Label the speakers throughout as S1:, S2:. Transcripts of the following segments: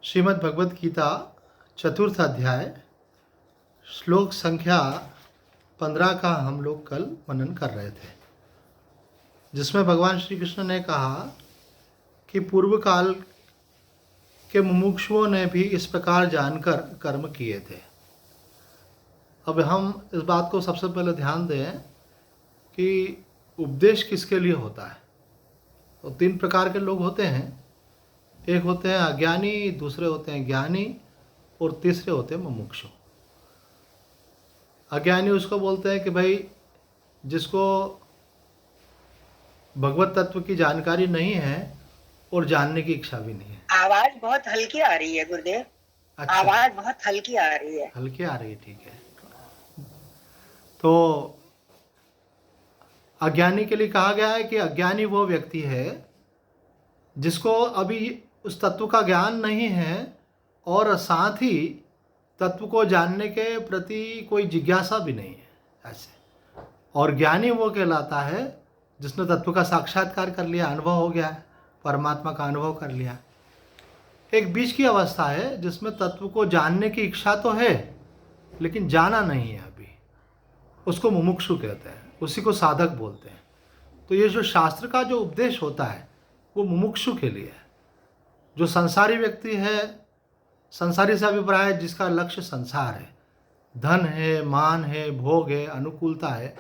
S1: श्रीमद् भगवद गीता चतुर्थ अध्याय श्लोक संख्या 15 का हम लोग कल मनन कर रहे थे, जिसमें भगवान श्री कृष्ण ने कहा कि पूर्व काल के मुमुक्षुओं ने भी इस प्रकार जानकर कर्म किए थे। अब हम इस बात को सबसे पहले ध्यान दें कि उपदेश किसके लिए होता है। तो तीन प्रकार के लोग होते हैं, एक होते हैं अज्ञानी, दूसरे होते हैं ज्ञानी और तीसरे होते हैं मुमुक्षु। अज्ञानी उसको बोलते हैं कि भाई जिसको भगवत तत्व की जानकारी नहीं है और जानने की इच्छा भी नहीं है।
S2: आवाज बहुत हल्की आ रही है गुरुदेव।
S1: अच्छा,
S2: आवाज बहुत हल्की आ रही है।
S1: हल्की आ रही है, ठीक है। तो अज्ञानी के लिए कहा गया है कि अज्ञानी वो व्यक्ति है जिसको अभी उस तत्व का ज्ञान नहीं है और साथ ही तत्व को जानने के प्रति कोई जिज्ञासा भी नहीं है ऐसे। और ज्ञानी वो कहलाता है जिसने तत्व का साक्षात्कार कर लिया, अनुभव हो गया है, परमात्मा का अनुभव कर लिया। एक बीच की अवस्था है जिसमें तत्व को जानने की इच्छा तो है लेकिन जाना नहीं है अभी, उसको मुमुक्षु कहते हैं, उसी को साधक बोलते हैं। तो ये जो शास्त्र का जो उपदेश होता है वो मुमुक्षु के लिए है। जो संसारी व्यक्ति है, संसारी से अभिप्राय है जिसका लक्ष्य संसार है, धन है, मान है, भोग है, अनुकूलता है,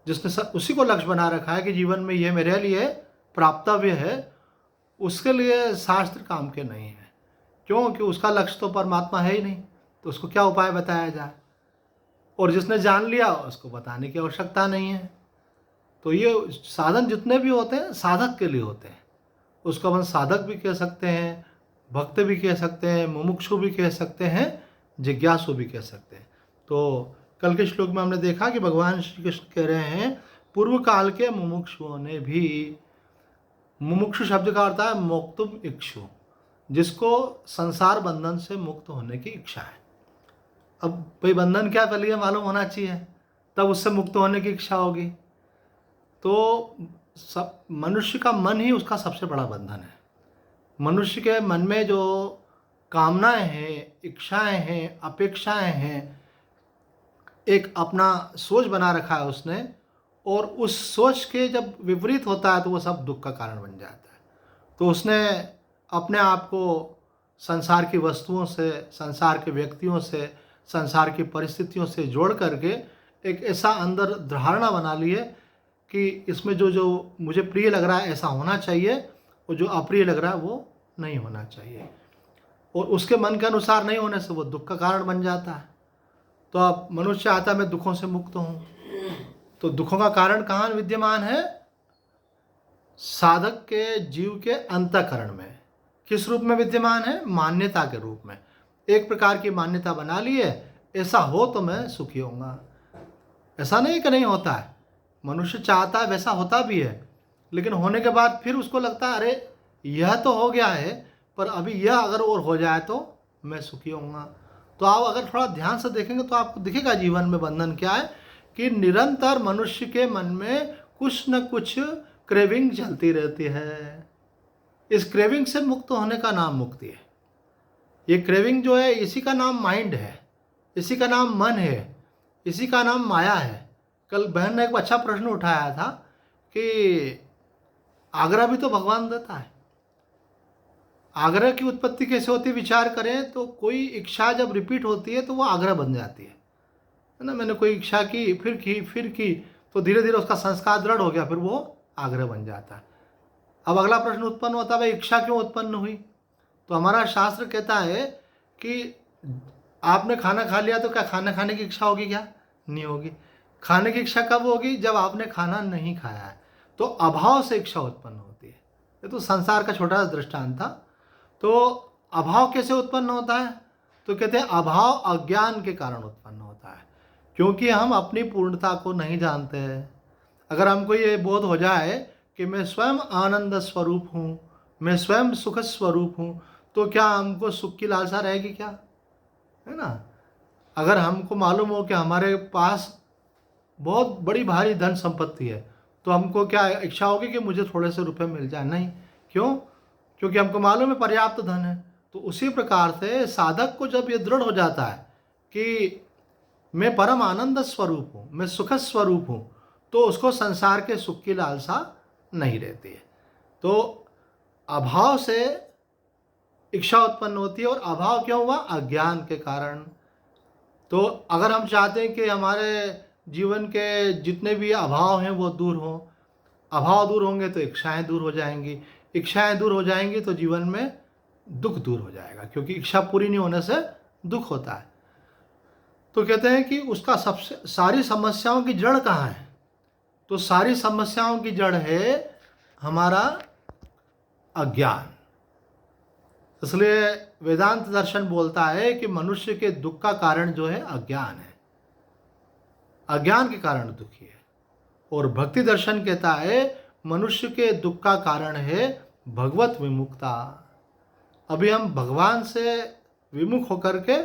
S1: जिसने उसी को लक्ष्य बना रखा है कि जीवन में ये मेरे लिए प्राप्तव्य है, उसके लिए शास्त्र काम के नहीं है। क्योंकि उसका लक्ष्य तो परमात्मा है ही नहीं, तो उसको क्या उपाय बताया जाए। और जिसने जान लिया उसको बताने की आवश्यकता नहीं है। तो ये साधन जितने भी होते हैं साधक के लिए होते हैं। उसको अपन साधक भी कह सकते हैं, भक्त भी कह सकते हैं, मुमुक्षु भी कह सकते हैं, जिज्ञासु भी कह सकते हैं। तो कल के श्लोक में हमने देखा कि भगवान श्री कृष्ण कह रहे हैं पूर्व काल के मुमुक्षुओं ने भी, मुमुक्षु शब्द का अर्थ है मोक्तुम इक्षु, जिसको संसार बंधन से मुक्त होने की इच्छा है। अब भाई बंधन क्या पहले मालूम होना चाहिए, तब उससे मुक्त होने की इच्छा होगी। तो सब मनुष्य का मन ही उसका सबसे बड़ा बंधन है। मनुष्य के मन में जो कामनाएं हैं, इच्छाएं हैं, अपेक्षाएं हैं, एक अपना सोच बना रखा है उसने, और उस सोच के जब विपरीत होता है तो वो सब दुख का कारण बन जाता है। तो उसने अपने आप को संसार की वस्तुओं से, संसार के व्यक्तियों से, संसार की परिस्थितियों से जोड़ करके एक ऐसा अंदर धारणा बना ली है कि इसमें जो जो मुझे प्रिय लग रहा है ऐसा होना चाहिए और जो अप्रिय लग रहा है वो नहीं होना चाहिए। और उसके मन के अनुसार नहीं होने से वो दुख का कारण बन जाता है। तो अब मनुष्य आता है मैं दुखों से मुक्त हूँ, तो दुखों का कारण कहाँ विद्यमान है? साधक के जीव के अंतःकरण में। किस रूप में विद्यमान है? मान्यता के रूप में। एक प्रकार की मान्यता बना ली है, ऐसा हो तो मैं सुखी होऊंगा। ऐसा नहीं कि नहीं होता है, मनुष्य चाहता है वैसा होता भी है, लेकिन होने के बाद फिर उसको लगता है अरे यह तो हो गया है पर अभी यह अगर और हो जाए तो मैं सुखी होऊंगा। तो आप अगर थोड़ा ध्यान से देखेंगे तो आपको दिखेगा जीवन में बंधन क्या है, कि निरंतर मनुष्य के मन में कुछ न कुछ क्रेविंग चलती रहती है। इस क्रेविंग से मुक्त होने का नाम मुक्ति है। ये क्रेविंग जो है इसी का नाम माइंड है, इसी का नाम मन है, इसी का नाम माया है। कल बहन ने एक अच्छा प्रश्न उठाया था कि आग्रह भी तो भगवान देता है। आग्रह की उत्पत्ति कैसे होती है विचार करें तो कोई इच्छा जब रिपीट होती है तो वो आग्रह बन जाती है ना। मैंने कोई इच्छा की, फिर की, तो धीरे धीरे उसका संस्कार दृढ़ हो गया, फिर वो आग्रह बन जाता है। अब अगला प्रश्न उत्पन्न होता है भाई इच्छा क्यों उत्पन्न हुई? तो हमारा शास्त्र कहता है कि आपने खाना खा लिया तो क्या खाना खाने की इच्छा होगी? क्या नहीं होगी। खाने की इच्छा कब होगी? जब आपने खाना नहीं खाया है, तो अभाव से इच्छा उत्पन्न होती है। ये तो संसार का छोटा सा दृष्टांत था। तो अभाव कैसे उत्पन्न होता है? तो कहते हैं अभाव अज्ञान के कारण उत्पन्न होता है, क्योंकि हम अपनी पूर्णता को नहीं जानते हैं। अगर हमको ये बोध हो जाए कि मैं स्वयं आनंद स्वरूप हूँ, मैं स्वयं सुख स्वरूप हूँ, तो क्या हमको सुख की लालसा रहेगी? क्या है ना। अगर हमको मालूम हो कि हमारे पास बहुत बड़ी भारी धन संपत्ति है, तो हमको क्या इच्छा होगी कि मुझे थोड़े से रुपए मिल जाए? नहीं। क्यों? क्योंकि हमको मालूम है पर्याप्त धन है। तो उसी प्रकार से साधक को जब ये दृढ़ हो जाता है कि मैं परम आनंद स्वरूप हूँ, मैं सुख स्वरूप हूँ, तो उसको संसार के सुख की लालसा नहीं रहती है। तो अभाव से इच्छा उत्पन्न होती है, और अभाव क्यों हुआ? अज्ञान के कारण। तो अगर हम चाहते हैं कि हमारे जीवन के जितने भी अभाव हैं वो दूर हों, अभाव दूर होंगे तो इच्छाएं दूर हो जाएंगी, इच्छाएं दूर हो जाएंगी तो जीवन में दुख दूर हो जाएगा, क्योंकि इच्छा पूरी नहीं होने से दुख होता है। तो कहते हैं कि उसका सबसे सारी समस्याओं की जड़ कहाँ है? तो सारी समस्याओं की जड़ है हमारा अज्ञान। इसलिए वेदांत दर्शन बोलता है कि मनुष्य के दुख का कारण जो है अज्ञान है, अज्ञान के कारण दुखी है। और भक्ति दर्शन कहता है मनुष्य के दुख का कारण है भगवत विमुखता। अभी हम भगवान से विमुख होकर के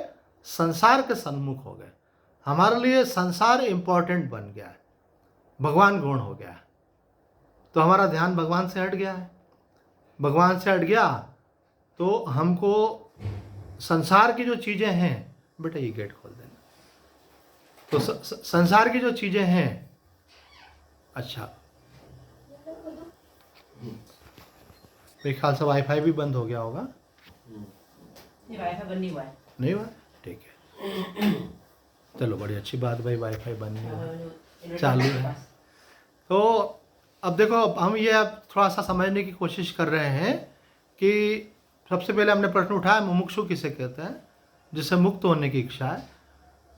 S1: संसार के सन्मुख हो गए, हमारे लिए संसार इम्पोर्टेंट बन गया है, भगवान गौण हो गया है, तो हमारा ध्यान भगवान से हट गया है। भगवान से हट गया तो हमको संसार की जो चीज़ें हैं, बेटा ये गेट खोल देना, तो संसार की जो चीज़ें हैं, अच्छा मेरे ख्याल से वाईफाई भी बंद हो गया होगा।
S3: नहीं, वाईफाई बंद नहीं हुआ है।
S1: नहीं हुआ? ठीक है, चलो बड़ी अच्छी बात भाई, वाईफाई बंद नहीं हुआ, चालू है। तो अब देखो, अब हम ये अब थोड़ा सा समझने की कोशिश कर रहे हैं कि सबसे पहले हमने प्रश्न उठाया मुमुक्षु किसे कहते हैं? जिससे मुक्त होने की इच्छा है।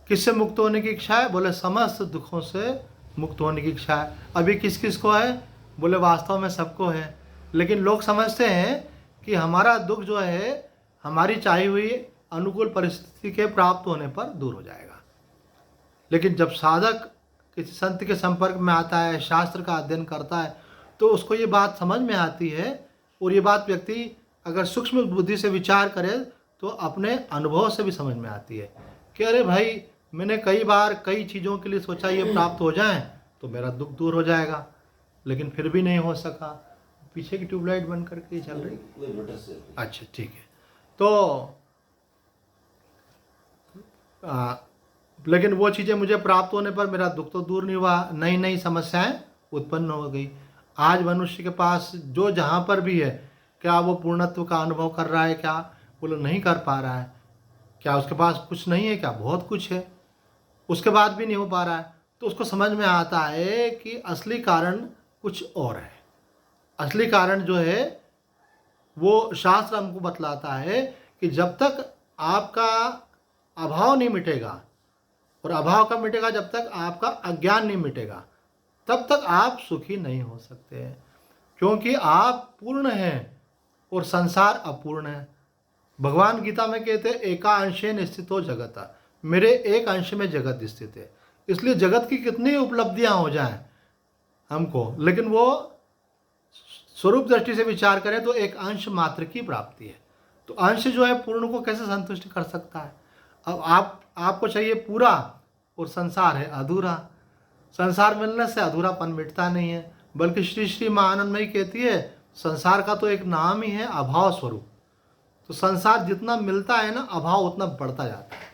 S1: किससे मुक्त होने की इच्छा है? बोले समस्त दुखों से मुक्त होने की इच्छा है। अभी किस किस को है? बोले वास्तव में सबको है, लेकिन लोग समझते हैं कि हमारा दुख जो है हमारी चाही हुई अनुकूल परिस्थिति के प्राप्त होने पर दूर हो जाएगा। लेकिन जब साधक किसी संत के संपर्क में आता है, शास्त्र का अध्ययन करता है, तो उसको ये बात समझ में आती है, और ये बात व्यक्ति अगर सूक्ष्म बुद्धि से विचार करे तो अपने अनुभव से भी समझ में आती है कि अरे भाई, मैंने कई बार कई चीज़ों के लिए सोचा ये प्राप्त हो जाए तो मेरा दुख दूर हो जाएगा, लेकिन फिर भी नहीं हो सका। पीछे की ट्यूबलाइट बंद करके चल रही है? अच्छा ठीक है। तो लेकिन वो चीज़ें मुझे प्राप्त होने पर मेरा दुख तो दूर नहीं हुआ, नई नई समस्याएं उत्पन्न हो गई। आज मनुष्य के पास जो जहाँ पर भी है, क्या वो पूर्णत्व का अनुभव कर रहा है? क्या वो नहीं कर पा रहा है? क्या उसके पास कुछ नहीं है? क्या बहुत कुछ है, उसके बाद भी नहीं हो पा रहा है? तो उसको समझ में आता है कि असली कारण कुछ और है। असली कारण जो है वो शास्त्र हमको बतलाता है कि जब तक आपका अभाव नहीं मिटेगा, और अभाव कब मिटेगा? जब तक आपका अज्ञान नहीं मिटेगा, तब तक आप सुखी नहीं हो सकते हैं, क्योंकि आप पूर्ण हैं और संसार अपूर्ण है। भगवान गीता में कहते हैं एका अंशेन स्थितो जगत, मेरे एक अंश में जगत स्थित है। इसलिए जगत की कितनी उपलब्धियां हो जाएं हमको, लेकिन वो स्वरूप दृष्टि से विचार करें तो एक अंश मात्र की प्राप्ति है। तो अंश जो है पूर्ण को कैसे संतुष्ट कर सकता है? अब आपको चाहिए पूरा, और संसार है अधूरा। संसार मिलने से अधूरापन मिटता नहीं है, बल्कि श्री श्री मां आनंदमयी कहती है संसार का तो एक नाम ही है अभाव स्वरूप। तो संसार जितना मिलता है ना, अभाव उतना बढ़ता जाता है,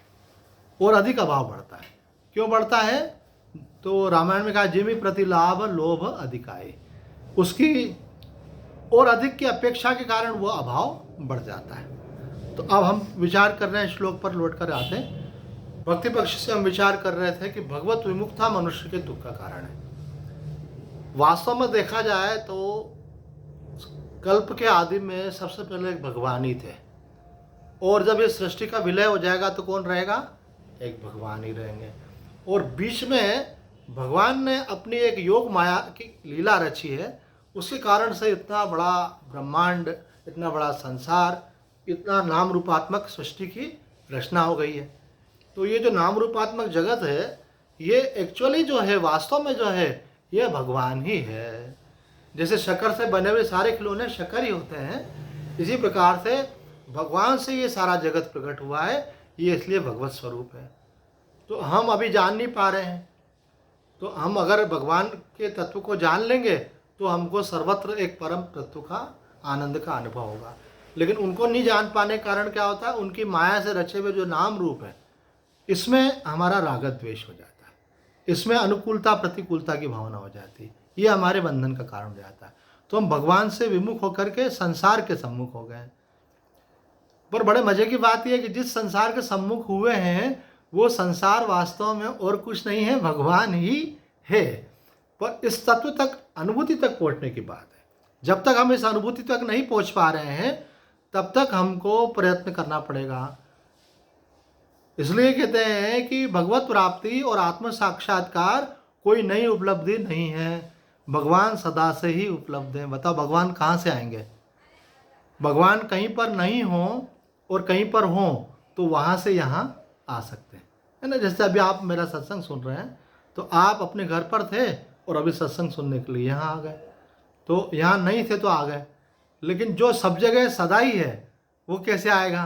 S1: और अधिक अभाव बढ़ता है। क्यों बढ़ता है? तो रामायण में कहा जिमि प्रति लाभ लोभ अधिकाय, उसकी और अधिक की अपेक्षा के कारण वो अभाव बढ़ जाता है। तो अब हम विचार कर रहे हैं, श्लोक पर लौट कर आते हैं। भक्ति पक्ष से हम विचार कर रहे थे कि भगवत विमुखता मनुष्य के दुख का कारण है। वास्तव में देखा जाए तो कल्प के आदि में सबसे पहले एक भगवान ही थे, और जब ये सृष्टि का विलय हो जाएगा तो कौन रहेगा? एक भगवान ही रहेंगे। और बीच में भगवान ने अपनी एक योग माया की लीला रची है, उसके कारण से इतना बड़ा ब्रह्मांड, इतना बड़ा संसार, इतना नाम रूपात्मक सृष्टि की रचना हो गई है। तो ये जो नाम रूपात्मक जगत है, ये एक्चुअली जो है, वास्तव में जो है, ये भगवान ही है। जैसे शक्कर से बने हुए सारे खिलौने शक्कर ही होते हैं, इसी प्रकार से भगवान से ये सारा जगत प्रकट हुआ है, ये इसलिए भगवत स्वरूप है। तो हम अभी जान नहीं पा रहे हैं, तो हम अगर भगवान के तत्व को जान लेंगे तो हमको सर्वत्र एक परम तत्व का आनंद का अनुभव होगा। लेकिन उनको नहीं जान पाने के कारण क्या होता है, उनकी माया से रचे हुए जो नाम रूप है, इसमें हमारा राग द्वेष हो जाता है, इसमें अनुकूलता प्रतिकूलता की भावना हो जाती है, ये हमारे बंधन का कारण हो जाता है। तो हम भगवान से विमुख होकर के संसार के सम्मुख हो गए। पर बड़े मजे की बात यह है कि जिस संसार के सम्मुख हुए हैं वो संसार वास्तव में और कुछ नहीं है, भगवान ही है। पर इस तत्व तक, अनुभूति तक पहुंचने की बात है। जब तक हम इस अनुभूति तक नहीं पहुंच पा रहे हैं तब तक हमको प्रयत्न करना पड़ेगा। इसलिए कहते हैं कि भगवत प्राप्ति और आत्म साक्षात्कार कोई नई उपलब्धि नहीं है, भगवान सदा से ही उपलब्ध है। बताओ भगवान कहाँ से आएंगे? भगवान कहीं पर नहीं हो और कहीं पर हो तो वहाँ से यहाँ आ सकते हैं, है ना। जैसे अभी आप मेरा सत्संग सुन रहे हैं तो आप अपने घर पर थे और अभी सत्संग सुनने के लिए यहाँ आ गए, तो यहाँ नहीं थे तो आ गए। लेकिन जो सब जगह सदा ही है वो कैसे आएगा?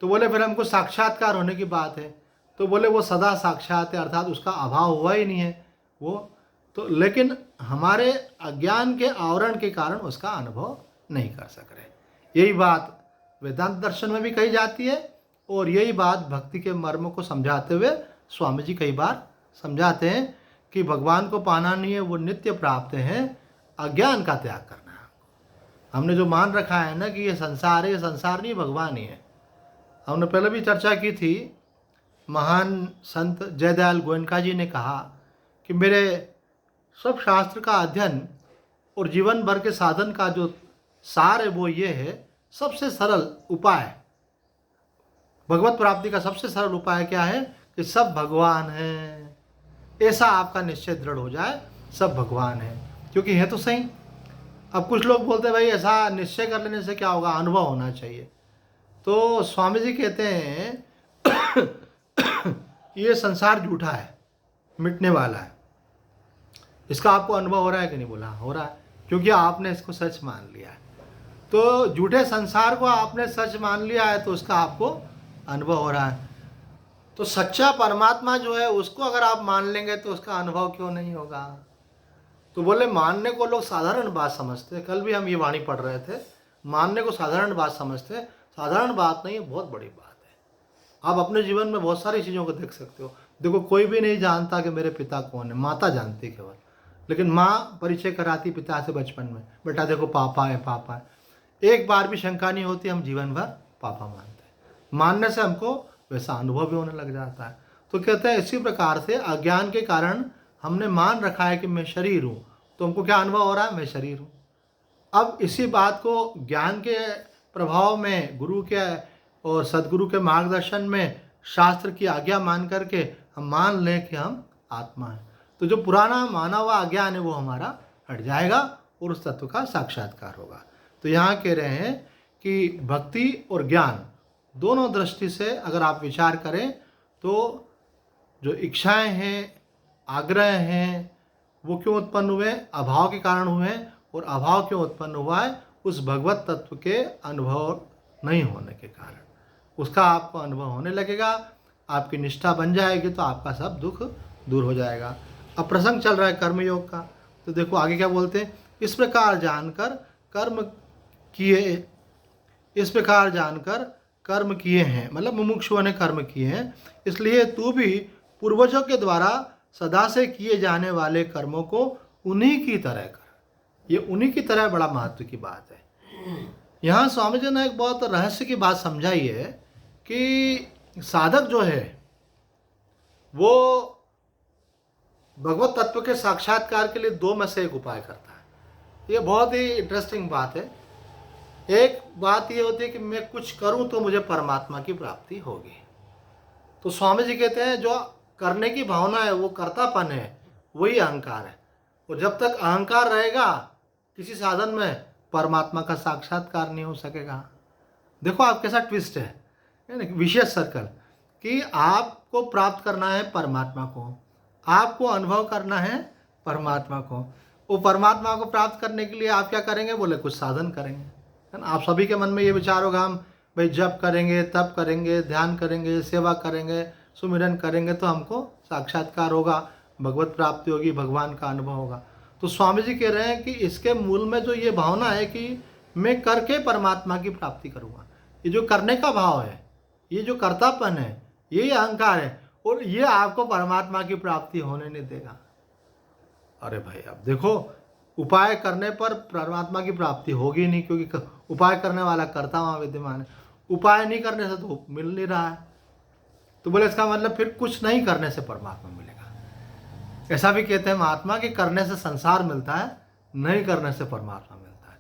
S1: तो बोले फिर हमको साक्षात्कार होने की बात है, तो बोले वो सदा साक्षात है, अर्थात उसका अभाव हुआ ही नहीं है वो तो। लेकिन हमारे अज्ञान के आवरण के कारण उसका अनुभव नहीं कर सक रहे। यही बात वेदांत दर्शन में भी कही जाती है और यही बात भक्ति के मर्म को समझाते हुए स्वामी जी कई बार समझाते हैं कि भगवान को पाना नहीं है, वो नित्य प्राप्त है, अज्ञान का त्याग करना है। हमने जो मान रखा है ना कि ये संसार है, ये संसार नहीं, भगवान ही है। हमने पहले भी चर्चा की थी, महान संत जयदयाल गोयनका जी ने कहा कि मेरे सब शास्त्र का अध्ययन और जीवन भर के साधन का जो सार है वो ये है, सबसे सरल उपाय, भगवत प्राप्ति का सबसे सरल उपाय क्या है कि सब भगवान है। ऐसा आपका निश्चय दृढ़ हो जाए, सब भगवान है, क्योंकि है तो सही। अब कुछ लोग बोलते हैं भाई ऐसा निश्चय कर लेने से क्या होगा, अनुभव होना चाहिए। तो स्वामी जी कहते हैं ये संसार झूठा है, मिटने वाला है। इसका आपको अनुभव हो रहा है कि नहीं? बोला हो रहा है, क्योंकि आपने इसको सच मान लिया है। तो झूठे संसार को आपने सच मान लिया है तो उसका आपको अनुभव हो रहा है। तो सच्चा परमात्मा जो है उसको अगर आप मान लेंगे तो उसका अनुभव क्यों नहीं होगा? तो बोले मानने को लोग साधारण बात समझते हैं। कल भी हम ये वाणी पढ़ रहे थे, मानने को साधारण बात समझते हैं। साधारण बात नहीं है, बहुत बड़ी बात है। आप अपने जीवन में बहुत सारी चीज़ों को देख सकते हो। देखो कोई भी नहीं जानता कि मेरे पिता कौन है, माता जानती केवल, लेकिन माँ परिचय कराती पिता से बचपन में, बेटा देखो पापा है, पापा है। एक बार भी शंका नहीं होती, हम जीवन भर पापा मानते हैं। मानने से हमको वैसा अनुभव भी होने लग जाता है। तो कहते हैं इसी प्रकार से अज्ञान के कारण हमने मान रखा है कि मैं शरीर हूँ, तो हमको क्या अनुभव हो रहा है? मैं शरीर हूँ। अब इसी बात को ज्ञान के प्रभाव में, गुरु के और सदगुरु के मार्गदर्शन में, शास्त्र की आज्ञा मान करके हम मान लें कि हम आत्मा हैं, तो जो पुराना माना हुआ अज्ञान है वो हमारा हट जाएगा और उस तत्व का साक्षात्कार होगा। तो यहाँ कह रहे हैं कि भक्ति और ज्ञान दोनों दृष्टि से अगर आप विचार करें तो जो इच्छाएं हैं, आग्रह हैं, वो क्यों उत्पन्न हुए? अभाव के कारण हुए हैं। और अभाव क्यों उत्पन्न हुआ है? उस भगवत तत्व के अनुभव नहीं होने के कारण। उसका आपको अनुभव होने लगेगा, आपकी निष्ठा बन जाएगी तो आपका सब दुख दूर हो जाएगा। अब प्रसंग चल रहा है कर्मयोग का, तो देखो आगे क्या बोलते हैं, इस प्रकार जानकर कर्म किए हैं, मतलब मुमुक्षुओं ने कर्म किए हैं, इसलिए तू भी पूर्वजों के द्वारा सदा से किए जाने वाले कर्मों को उन्हीं की तरह कर। ये उन्हीं की तरह बड़ा महत्व की बात है। यहाँ स्वामी जी ने एक बहुत रहस्य की बात समझाई है कि साधक जो है वो भगवत तत्व के साक्षात्कार के लिए दो में से एक उपाय करता है। ये बहुत ही इंटरेस्टिंग बात है। एक बात ये होती है कि मैं कुछ करूं तो मुझे परमात्मा की प्राप्ति होगी। तो स्वामी जी कहते हैं जो करने की भावना है वो कर्तापन है, वही अहंकार है। और जब तक अहंकार रहेगा किसी साधन में, परमात्मा का साक्षात्कार नहीं हो सकेगा। देखो आप कैसा ट्विस्ट है, विशेष सर्कल, कि आपको प्राप्त करना है परमात्मा को, आपको अनुभव करना है परमात्मा को। वो परमात्मा को प्राप्त करने के लिए आप क्या करेंगे? बोले कुछ साधन करेंगे, है ना। आप सभी के मन में ये विचार होगा हम भाई जप करेंगे, तप करेंगे, ध्यान करेंगे, सेवा करेंगे, सुमिरन करेंगे तो हमको साक्षात्कार होगा, भगवत प्राप्ति होगी, भगवान का अनुभव होगा। तो स्वामी जी कह रहे हैं कि इसके मूल में जो ये भावना है कि मैं करके परमात्मा की प्राप्ति करूँगा। ये जो करने का भाव है, ये जो कर्तापन है, यही अहंकार है, और ये आपको परमात्मा की प्राप्ति होने नहीं देगा। अरे भाई अब देखो, उपाय करने पर परमात्मा की प्राप्ति होगी नहीं, क्योंकि उपाय करने वाला कर्ता वहाँ विद्यमान है। उपाय नहीं करने से तो मिल नहीं रहा है। तो बोले इसका मतलब फिर कुछ नहीं करने से परमात्मा मिलेगा। ऐसा भी कहते हैं महात्मा कि करने से संसार मिलता है, नहीं करने से परमात्मा मिलता है।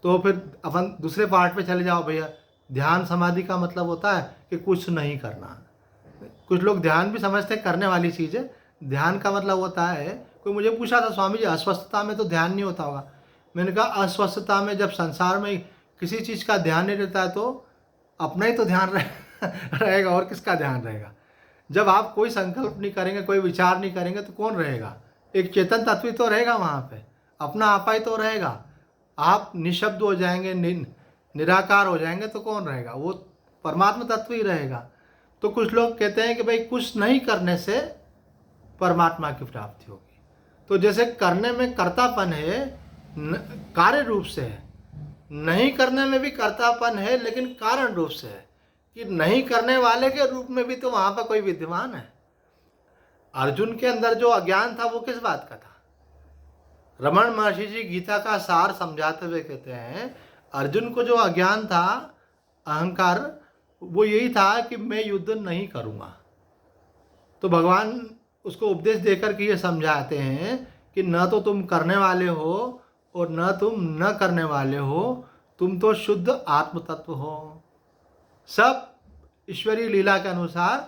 S1: तो फिर अपन दूसरे पार्ट पे चले जाओ भैया। ध्यान समाधि का मतलब होता है कि कुछ नहीं करना। कुछ लोग ध्यान भी समझते हैं करने वाली चीज़ है। ध्यान का मतलब होता है, कोई मुझे पूछा था, स्वामी जी अस्वस्थता में तो ध्यान नहीं होता होगा। मैंने कहा अस्वस्थता में जब संसार में किसी चीज़ का ध्यान नहीं रहता है तो अपना ही तो ध्यान रहेगा, और किसका ध्यान रहेगा। जब आप कोई संकल्प नहीं करेंगे, कोई विचार नहीं करेंगे तो कौन रहेगा। एक चेतन तत्व ही तो रहेगा वहाँ पे, अपना आपा ही तो रहेगा। आप निशब्द हो जाएंगे, निराकार हो जाएंगे तो कौन रहेगा, वो परमात्मा तत्व ही रहेगा। तो कुछ लोग कहते हैं कि भाई कुछ नहीं करने से परमात्मा की प्राप्ति होगी। तो जैसे करने में कर्तापन है, कार्य रूप से है, नहीं करने में भी कर्तापन है, लेकिन कारण रूप से है कि नहीं करने वाले के रूप में भी तो वहाँ पर कोई विद्यमान है। अर्जुन के अंदर जो अज्ञान था वो किस बात का था। रमण महर्षि जी गीता का सार समझाते हुए कहते हैं, अर्जुन को जो अज्ञान था, अहंकार, वो यही था कि मैं युद्ध नहीं करूँगा। तो भगवान उसको उपदेश देकर के ये समझाते हैं कि न तो तुम करने वाले हो और न तुम न करने वाले हो, तुम तो शुद्ध आत्म तत्व हो। सब ईश्वरीय लीला के अनुसार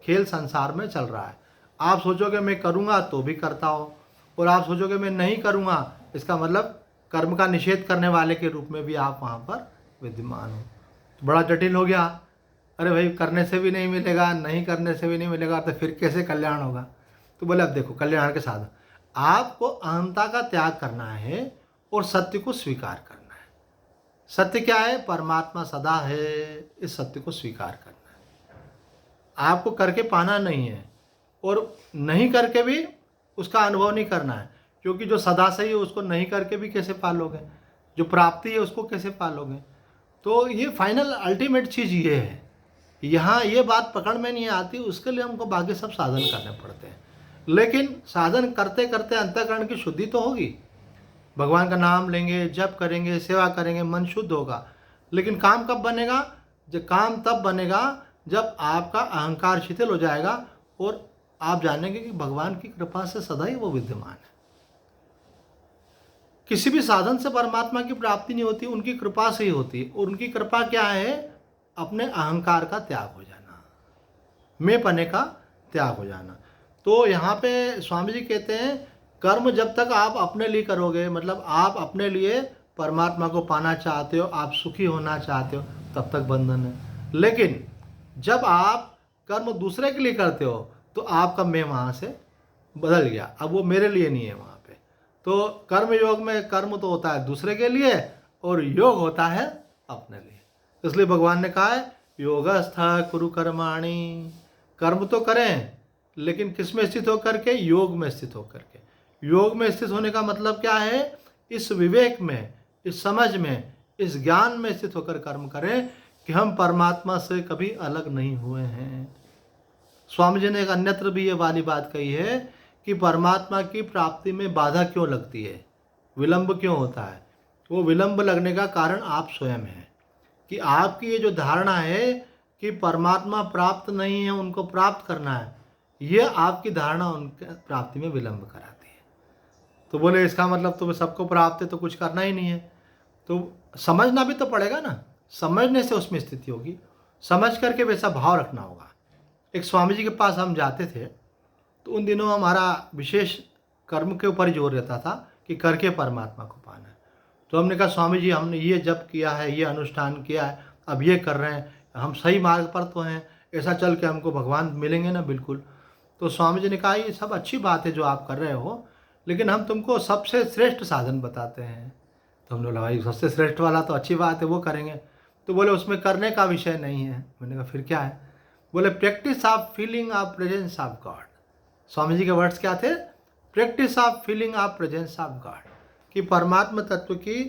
S1: खेल संसार में चल रहा है। आप सोचोगे मैं करूँगा तो भी करता हो, और आप सोचोगे मैं नहीं करूँगा, इसका मतलब कर्म का निषेध करने वाले के रूप में भी आप वहाँ पर विद्यमान हो। तो बड़ा जटिल हो गया। अरे भाई करने से भी नहीं मिलेगा, नहीं करने से भी नहीं मिलेगा, तो फिर कैसे कल्याण होगा। तो बोले अब देखो, कल्याण के साधन आपको अहंता का त्याग करना है और सत्य को स्वीकार करना है। सत्य क्या है? परमात्मा सदा है, इस सत्य को स्वीकार करना है। आपको करके पाना नहीं है, और नहीं करके भी उसका अनुभव नहीं करना है, क्योंकि जो सदा सही है उसको नहीं करके भी कैसे पालोगे, जो प्राप्ति है उसको कैसे पालोगे। तो ये फाइनल अल्टीमेट चीज़ ये है। यहाँ ये बात पकड़ में नहीं आती, उसके लिए हमको बाकी सब साधन करने पड़ते हैं। लेकिन साधन करते करते अंतःकरण की शुद्धि तो होगी। भगवान का नाम लेंगे, जप करेंगे, सेवा करेंगे, मन शुद्ध होगा। लेकिन काम कब बनेगा? जब काम तब बनेगा जब आपका अहंकार शिथिल हो जाएगा और आप जानेंगे कि भगवान की कृपा से सदा ही वो विद्यमान है। किसी भी साधन से परमात्मा की प्राप्ति नहीं होती, उनकी कृपा से ही होती है। और उनकी कृपा क्या है? अपने अहंकार का त्याग हो जाना, मैं पने का त्याग हो जाना। तो यहाँ पे स्वामी जी कहते हैं, कर्म जब तक आप अपने लिए करोगे, मतलब आप अपने लिए परमात्मा को पाना चाहते हो, आप सुखी होना चाहते हो, तब तक बंधन है। लेकिन जब आप कर्म दूसरे के लिए करते हो तो आपका मैं वहाँ से बदल गया, अब वो मेरे लिए नहीं है वहाँ पे। तो कर्म योग में कर्म तो होता है दूसरे के लिए और योग होता है अपने लिए। इसलिए भगवान ने कहा है, योगस्थ कुरु कर्माणि। कर्म तो करें, लेकिन किस में स्थित होकर के? योग में स्थित होकर के। योग में स्थित होने का मतलब क्या है? इस विवेक में, इस समझ में, इस ज्ञान में स्थित होकर कर्म करें कि हम परमात्मा से कभी अलग नहीं हुए हैं। स्वामी जी ने एक अन्यत्र भी ये वाली बात कही है कि परमात्मा की प्राप्ति में बाधा क्यों लगती है, विलंब क्यों होता है। वो विलंब लगने का कारण आप स्वयं हैं, कि आपकी ये जो धारणा है कि परमात्मा प्राप्त नहीं है, उनको प्राप्त करना है, ये आपकी धारणा उनके प्राप्ति में विलंब कराती है। तो बोले इसका मतलब तुम्हें सबको प्राप्त है तो कुछ करना ही नहीं है। तो समझना भी तो पड़ेगा ना, समझने से उसमें स्थिति होगी, समझ करके वैसा भाव रखना होगा। एक स्वामी जी के पास हम जाते थे, तो उन दिनों हमारा विशेष कर्म के ऊपर जोर रहता था कि करके परमात्मा को पाना है। तो हमने कहा, स्वामी जी हमने ये जप किया है, ये अनुष्ठान किया है, अब ये कर रहे हैं, हम सही मार्ग पर तो हैं, ऐसा चल के हमको भगवान मिलेंगे ना? बिल्कुल। तो स्वामी जी ने कहा, ये सब अच्छी बात है जो आप कर रहे हो, लेकिन हम तुमको सबसे श्रेष्ठ साधन बताते हैं। तो हमने बोला, भाई सबसे श्रेष्ठ वाला तो अच्छी बात है, वो करेंगे। तो बोले उसमें करने का विषय नहीं है। मैंने कहा फिर क्या है? बोले practice of feeling of presence of God. Swami ji के वर्ड्स क्या थे? Practice of feeling of presence of God, कि परमात्मा तत्व की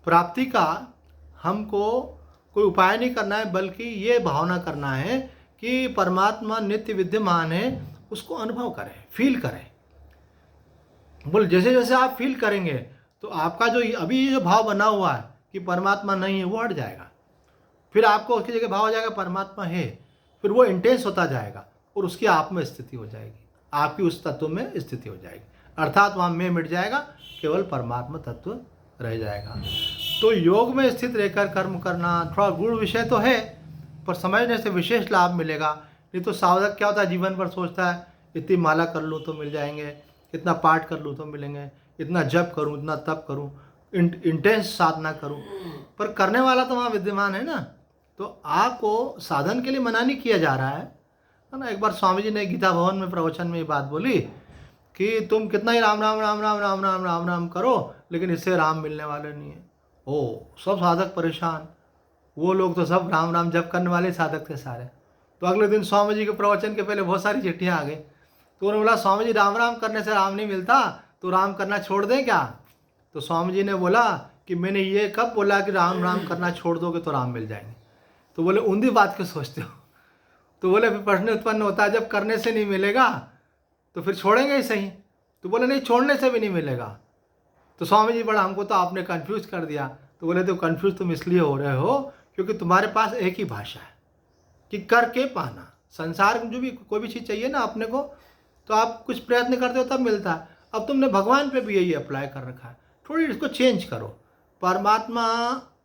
S1: प्राप्ति का हमको कोई उपाय नहीं करना है, बल्कि ये भावना करना है कि परमात्मा नित्य विद्यमान है, उसको अनुभव करें, फील करें। बोल जैसे जैसे आप फील करेंगे तो आपका जो अभी ये जो भाव बना हुआ है कि परमात्मा नहीं है, वो हट जाएगा। फिर आपको उसकी जगह भाव हो जाएगा परमात्मा है, फिर वो इंटेंस होता जाएगा और उसकी आप में स्थिति हो जाएगी, आपकी उस तत्व में स्थिति हो जाएगी, अर्थात वहाँ में मिट जाएगा, केवल परमात्मा तत्व रह जाएगा। तो योग में स्थित रहकर कर्म करना थोड़ा गूढ़ विषय तो है, पर समझने से विशेष लाभ मिलेगा। नहीं तो साधक क्या होता है, जीवन भर सोचता है इतनी माला कर लूँ तो मिल जाएंगे, इतना पाठ कर लूँ तो मिलेंगे, इतना जप करूँ, इतना तप करूँ, इंटेंस साधना करूँ, पर करने वाला तो वहाँ विद्यमान है ना। तो आपको साधन के लिए मना नहीं किया जा रहा है ना। एक बार स्वामी जी ने गीता भवन में प्रवचन में ये बात बोली कि तुम कितना ही राम राम राम राम राम राम राम राम करो, लेकिन इससे राम मिलने वाले नहीं है। ओ सब साधक परेशान, वो लोग तो सब राम राम जप करने वाले साधक थे सारे। तो अगले दिन स्वामी जी के प्रवचन के पहले बहुत सारी चिट्ठियाँ आ गई। तो उन्होंने बोला स्वामी जी राम राम करने से राम नहीं मिलता, तो राम करना छोड़ दें क्या? तो स्वामी जी ने बोला कि मैंने ये कब बोला कि राम राम करना छोड़ दोगे तो राम मिल जाएंगे? तो बोले ऊंधी बात क्यों सोचते हो? तो बोले फिर प्रश्न उत्पन्न होता है, जब करने से नहीं मिलेगा तो फिर छोड़ेंगे ही सही। तो बोले नहीं, छोड़ने से भी नहीं मिलेगा। तो स्वामी जी बड़ा हमको तो आपने कंफ्यूज कर दिया। तो बोले तो कंफ्यूज तुम इसलिए हो रहे हो क्योंकि तुम्हारे पास एक ही भाषा है कि करके पाना। संसार में जो भी कोई भी चीज़ चाहिए ना अपने को, तो आप कुछ प्रयत्न करते हो तब मिलता है। अब तुमने भगवान पे भी यही अप्लाई कर रखा है, थोड़ी इसको चेंज करो। परमात्मा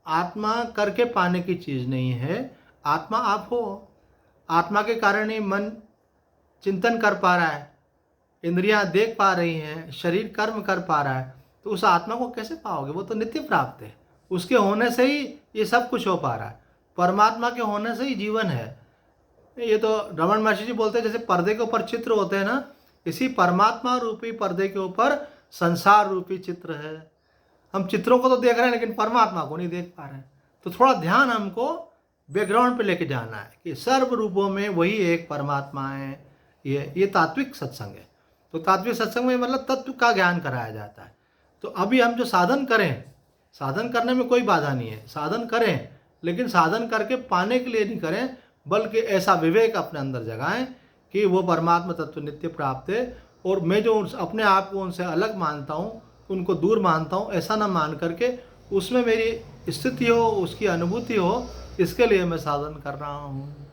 S1: आत्मा करके पाने की चीज़ नहीं है, आत्मा आप हो। आत्मा के कारण ही मन चिंतन कर पा रहा है, इंद्रियां देख पा रही हैं, शरीर कर्म कर पा रहा है। तो उस आत्मा को कैसे पाओगे? वो तो नित्य प्राप्त है, उसके होने से ही ये सब कुछ हो पा रहा है। परमात्मा के होने से ही जीवन है। ये तो रमन महर्षि जी बोलते हैं जैसे पर्दे के ऊपर चित्र होते हैं ना, इसी परमात्मा रूपी पर्दे के ऊपर संसार रूपी चित्र है। हम चित्रों को तो देख रहे हैं लेकिन परमात्मा को नहीं देख पा रहे हैं। तो थोड़ा ध्यान हमको बैकग्राउंड पे लेके जाना है कि सर्व रूपों में वही एक परमात्मा है। ये तात्विक सत्संग है। तो तात्विक सत्संग में मतलब तत्व का ज्ञान कराया जाता है। तो अभी हम जो साधन करें, साधन करने में कोई बाधा नहीं है, साधन करें, लेकिन साधन करके पाने के लिए नहीं करें, बल्कि ऐसा विवेक अपने अंदर जगाएं कि वो परमात्मा तत्व नित्य प्राप्त है। और मैं जो अपने आप को उनसे अलग मानता हूँ, उनको दूर मानता हूँ, ऐसा ना मान करके उसमें मेरी स्थिति हो, उसकी अनुभूति हो, इसके लिए मैं साधन कर रहा हूँ।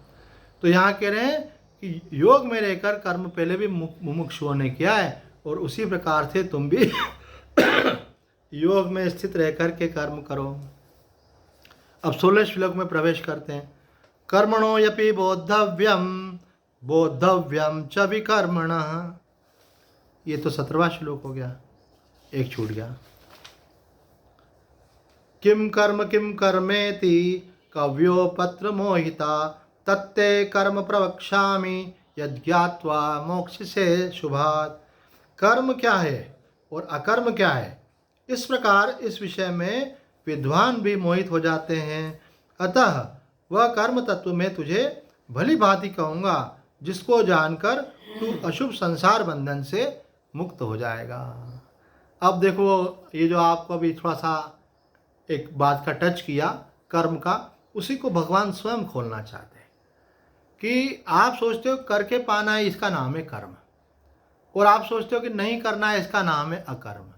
S1: तो यहाँ कह रहे हैं कि योग में रहकर कर्म पहले भी मुमुक्षुओं ने किया है, और उसी प्रकार से तुम भी योग में स्थित रहकर के कर्म करो। अब 16 श्लोक में प्रवेश करते हैं। कर्मणो यपि बोद्धव्यम बोद्धव्यम च विकर्मणः। ये तो 17वां श्लोक हो गया, एक छूट गया। किम कर्मेति कव्यो पत्र मोहिता तत्ते कर्म प्रवक्ष्यामि यज्ञात्वा मोक्षसे शुभात्। कर्म क्या है और अकर्म क्या है, इस प्रकार इस विषय में विद्वान भी मोहित हो जाते हैं। अतः वह कर्म तत्व में तुझे भली भांति कहूँगा, जिसको जानकर तू अशुभ संसार बंधन से मुक्त हो जाएगा। अब देखो, ये जो आपको अभी थोड़ा सा एक बात का टच किया कर्म का, उसी को भगवान स्वयं खोलना चाहते हैं कि आप सोचते हो करके पाना है, इसका नाम है कर्म, और आप सोचते हो कि नहीं करना है, इसका नाम है अकर्म।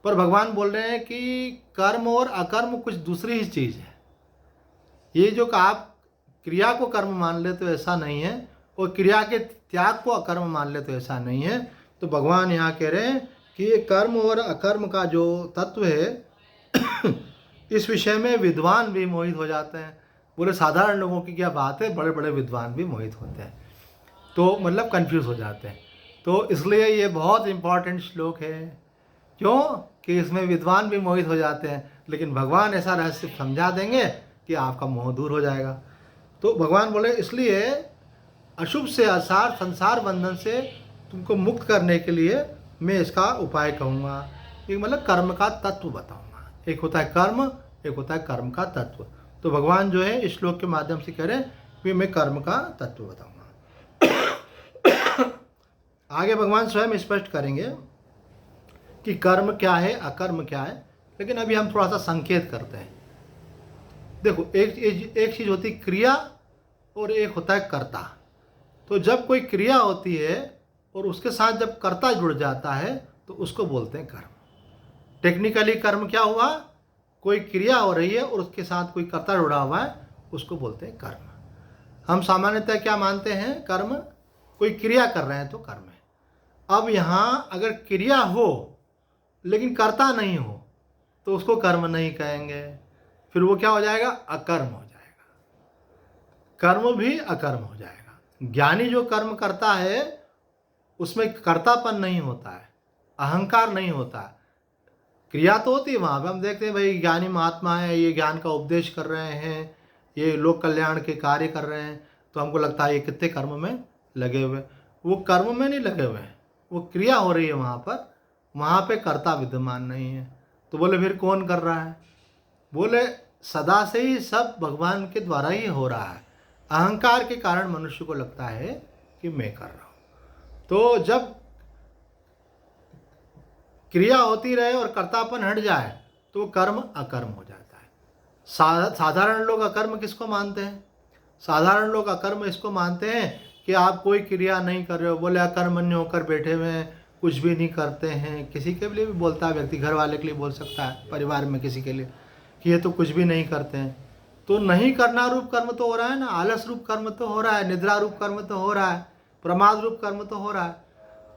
S1: पर भगवान बोल रहे हैं कि कर्म और अकर्म कुछ दूसरी ही चीज़ है। ये जो आप क्रिया को कर्म मान लेते हो ऐसा नहीं है, और क्रिया के त्याग को अकर्म मान लेते हो ऐसा नहीं है। तो भगवान यहाँ कह रहे हैं कि ये कर्म और अकर्म का जो तत्व है इस विषय में विद्वान भी मोहित हो जाते हैं। बोले साधारण लोगों की क्या बात है, बड़े बड़े विद्वान भी मोहित होते हैं, तो मतलब कंफ्यूज हो जाते हैं। तो इसलिए ये बहुत इम्पॉर्टेंट श्लोक है। क्यों? कि इसमें विद्वान भी मोहित हो जाते हैं, लेकिन भगवान ऐसा रहस्य समझा देंगे कि आपका मोह दूर हो जाएगा। तो भगवान बोले इसलिए अशुभ से असार संसार बंधन से तुमको मुक्त करने के लिए मैं इसका उपाय कहूँगा। एक मतलब कर्म का तत्व बताऊँगा। एक होता है कर्म, एक होता है कर्म का तत्व। तो भगवान जो है इस श्लोक के माध्यम से कह रहे हैं कि मैं कर्म का तत्व बताऊँगा। आगे भगवान स्वयं स्पष्ट करेंगे कि कर्म क्या है, अकर्म क्या है, लेकिन अभी हम थोड़ा सा संकेत करते हैं। देखो, एक चीज़ होती है क्रिया और एक होता है कर्ता। तो जब कोई क्रिया होती है और उसके साथ जब कर्ता जुड़ जाता है तो उसको बोलते हैं कर्म। टेक्निकली कर्म क्या हुआ? कोई क्रिया हो रही है और उसके साथ कोई कर्ता जुड़ा हुआ है, उसको बोलते हैं कर्म। हम सामान्यतः क्या मानते हैं? कर्म, कोई क्रिया कर रहे हैं तो कर्म है। अब यहाँ अगर क्रिया हो लेकिन कर्ता नहीं हो तो उसको कर्म नहीं कहेंगे, फिर वो क्या हो जाएगा? अकर्म हो जाएगा। कर्म भी अकर्म हो जाएगा। ज्ञानी जो कर्म करता है उसमें कर्तापन नहीं होता है, अहंकार नहीं होता है। क्रिया तो होती है, वहाँ पे हम देखते हैं भाई ज्ञानी महात्मा है, ये ज्ञान का उपदेश कर रहे हैं, ये लोक कल्याण के कार्य कर रहे हैं, तो हमको लगता है ये कितने कर्म में लगे हुए। वो कर्म में नहीं लगे हुए हैं, वो क्रिया हो रही है वहाँ पे कर्ता विद्यमान नहीं है। तो बोले फिर कौन कर रहा है? बोले सदा से ही सब भगवान के द्वारा ही हो रहा है। अहंकार के कारण मनुष्य को लगता है कि मैं कर रहा हूँ। तो जब क्रिया होती रहे और कर्तापन हट जाए तो कर्म अकर्म हो जाता है। साधारण लोग अकर्म किसको मानते हैं? साधारण लोग अकर्म इसको मानते हैं कि आप कोई क्रिया नहीं कर रहे हो। बोले अकर्मण्य होकर बैठे हुए हैं, कुछ भी नहीं करते हैं। किसी के लिए भी बोलता है व्यक्ति, घर वाले के लिए बोल सकता है, परिवार में किसी के लिए, कि ये तो कुछ भी नहीं करते हैं। तो नहीं करना रूप कर्म तो हो रहा है ना, आलस रूप कर्म तो हो रहा है, निद्रा रूप कर्म तो हो रहा है, प्रमाद रूप कर्म तो हो रहा है।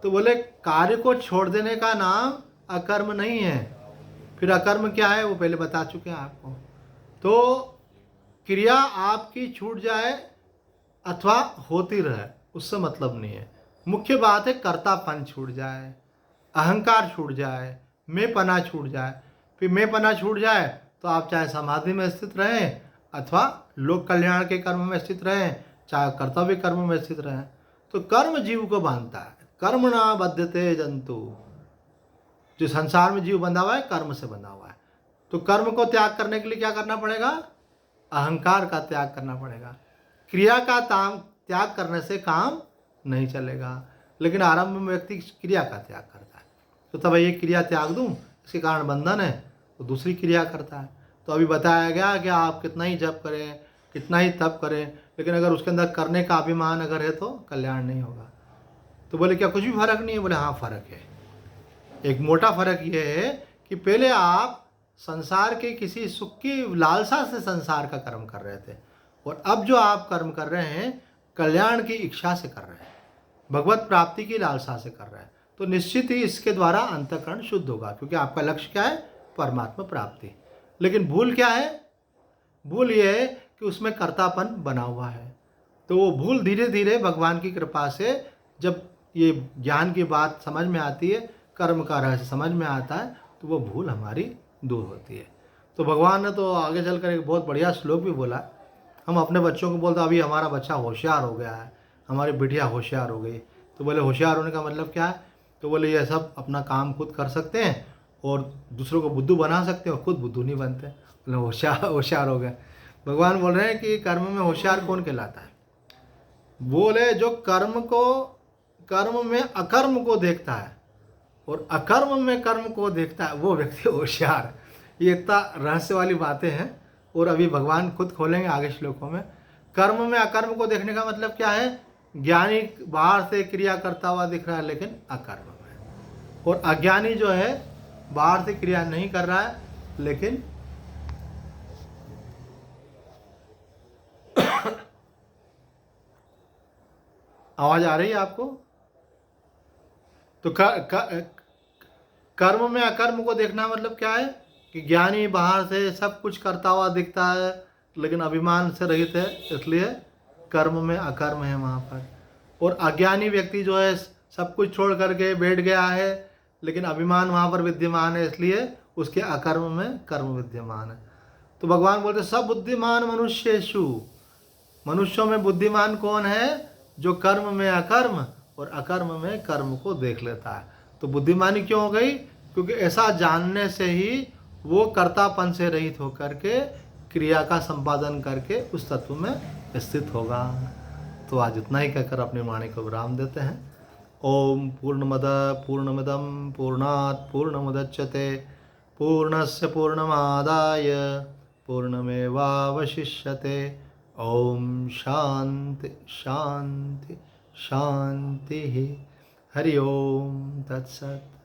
S1: तो बोले कार्य को छोड़ देने का नाम अकर्म नहीं है। फिर अकर्म क्या है वो पहले बता चुके हैं आपको। तो क्रिया आपकी छूट जाए अथवा होती रहे उससे मतलब नहीं है। मुख्य बात है कर्तापन छूट जाए, अहंकार छूट जाए, मैंपना छूट जाए। फिर मैंपना छूट जाए तो आप चाहे समाधि में स्थित रहें अथवा लोक कल्याण के कर्म में स्थित रहें, चाहे कर्तव्य कर्म में स्थित रहें। तो कर्म जीव को बांधता है। कर्म ना बद्धते जंतु। जो संसार में जीव बंधा हुआ है कर्म से बंधा हुआ है। तो कर्म को त्याग करने के लिए क्या करना पड़ेगा? अहंकार का त्याग करना पड़ेगा। क्रिया का त्याग करने से काम नहीं चलेगा। लेकिन आरंभ में व्यक्ति क्रिया का त्याग करता है, तो तब ये क्रिया त्याग दूं, इसके कारण बंधन है, तो दूसरी क्रिया करता है। तो अभी बताया गया कि आप कितना ही जप करें, कितना ही तप करें, लेकिन अगर उसके अंदर करने का अभिमान अगर है तो कल्याण नहीं होगा। तो बोले क्या कुछ भी फर्क नहीं है? बोले हाँ फर्क है। एक मोटा फर्क ये है कि पहले आप संसार के किसी सुख की लालसा से संसार का कर्म कर रहे थे, और अब जो आप कर्म कर रहे हैं कल्याण की इच्छा से कर रहे हैं, भगवत प्राप्ति की लालसा से कर रहे हैं। तो निश्चित ही इसके द्वारा अंतःकरण शुद्ध होगा, क्योंकि आपका लक्ष्य क्या है? परमात्मा प्राप्ति। लेकिन भूल क्या है? भूल ये है कि उसमें कर्तापन बना हुआ है। तो वो भूल धीरे धीरे भगवान की कृपा से जब ये ज्ञान की बात समझ में आती है, कर्म का रहस्य समझ में आता है, तो वो भूल हमारी दूर होती है। तो भगवान ने तो आगे चलकर एक बहुत बढ़िया श्लोक भी बोला। हम अपने बच्चों को बोलते अभी हमारा बच्चा होशियार हो गया है, हमारी बिटिया होशियार हो गई। तो बोले होशियार होने का मतलब क्या है? तो बोले ये सब अपना काम खुद कर सकते हैं और दूसरों को बुद्धू बना सकते हैं, खुद बुद्धू नहीं बनते। बोले होशियार हो गए। भगवान बोल रहे हैं कि कर्म में होशियार कौन कहलाता है? बोले जो कर्म में अकर्म को देखता है और अकर्म में कर्म को देखता है, वो व्यक्ति होशियार। ये इतना रहस्य वाली बातें हैं, और अभी भगवान खुद खोलेंगे आगे श्लोकों में। कर्म में अकर्म को देखने का मतलब क्या है? ज्ञानी बाहर से क्रिया करता हुआ दिख रहा है लेकिन अकर्म में, और अज्ञानी जो है बाहर से क्रिया नहीं कर रहा है लेकिन आवाज आ रही है आपको? तो कर्म में अकर्म को देखना मतलब क्या है? कि ज्ञानी बाहर से सब कुछ करता हुआ दिखता है लेकिन अभिमान से रहित है, इसलिए कर्म में अकर्म है वहाँ पर। और अज्ञानी व्यक्ति जो है सब कुछ छोड़ करके बैठ गया है लेकिन अभिमान वहाँ पर विद्यमान है, इसलिए उसके अकर्म में कर्म विद्यमान है। तो भगवान बोलते सब बुद्धिमान मनुष्येषु। मनुष्यों में बुद्धिमान कौन है? जो कर्म में अकर्म और अकर्म में कर्म को देख लेता है। तो बुद्धिमानी क्यों हो गई? क्योंकि ऐसा जानने से ही वो कर्तापन से रहित होकर के क्रिया का संपादन करके उस तत्व में स्थित होगा। तो आज इतना ही कहकर अपनी वाणी को विराम देते हैं। ओम पूर्णमद पूर्णमिदं पूर्णात् पूर्णमुदच्यते पूर्णस्य पूर्णमादाय पूर्णमेवावशिष्यते। ओम शांति शांति शांति। हरि ओम तत्सत्।